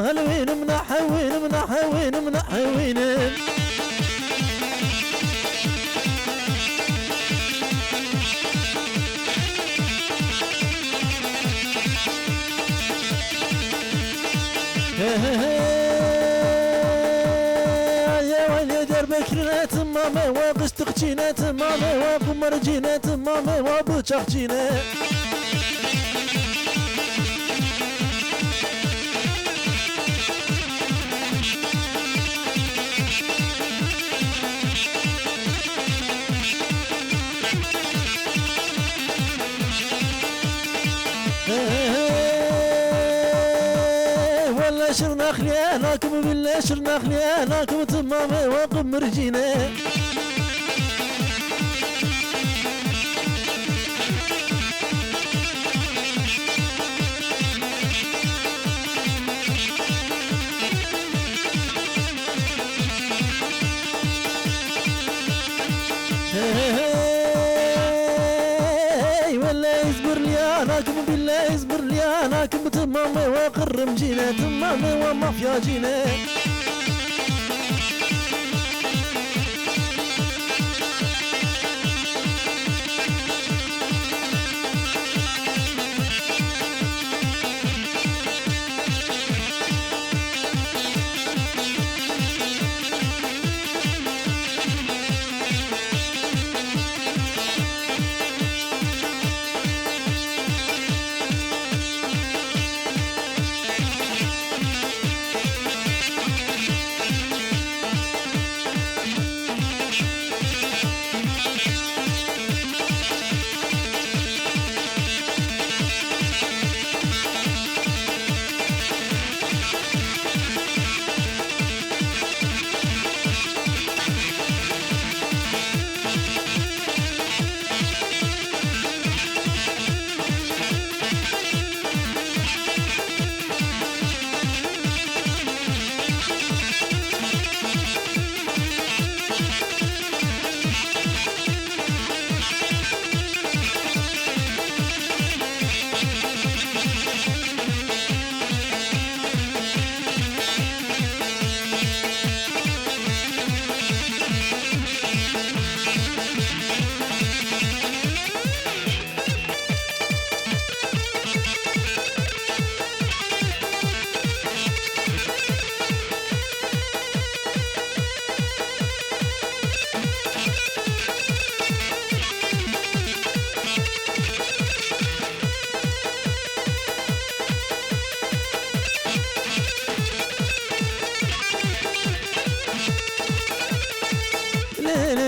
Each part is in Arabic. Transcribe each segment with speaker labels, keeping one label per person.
Speaker 1: هلوين منحوين منحوين منحوين يا ويلي دربك رنات ماما وقشتك جينات ماما وقمر جينات ماما وبوشاق جينات ولا شرنا خلياناكم بالله شرنا خلياناكم تمامي وقم رجينا ولا يصبر لي اناكم بالله يصبر لي اناكم تمامي وقرم جينا تمامي ومافيا جينا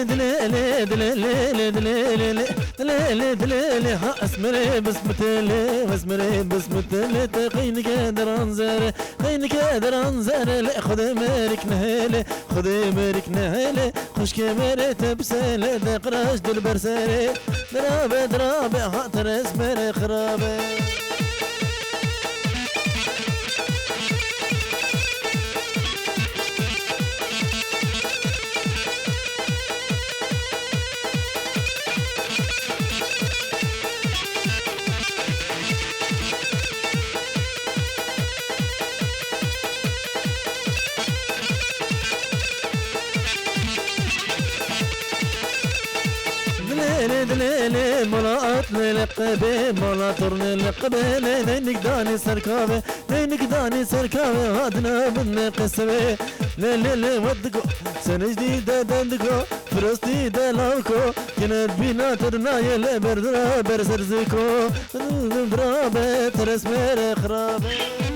Speaker 1: دلالي دلالي دلالي دلالي دلالي ها اسمري بسمتلي واسمري بسمتلي تقين قادر انزر قين قادر انزر خذ مارك نهالي خذ مارك نهالي خش كماري تبسالي دقراش دل برسالي درابي درابي ها ترس ماري خرابي دلالي مولا اطلي لقبي مولا طرني لقبي نينك داني سركابي نينك داني سركابي هادنا من قسمي لا لا لا ودكو سنة جديدة دندكو فرستي دلاوكو كانت بينا ترنايا لا بردرا برسرزكو درابي ترسمي خرابي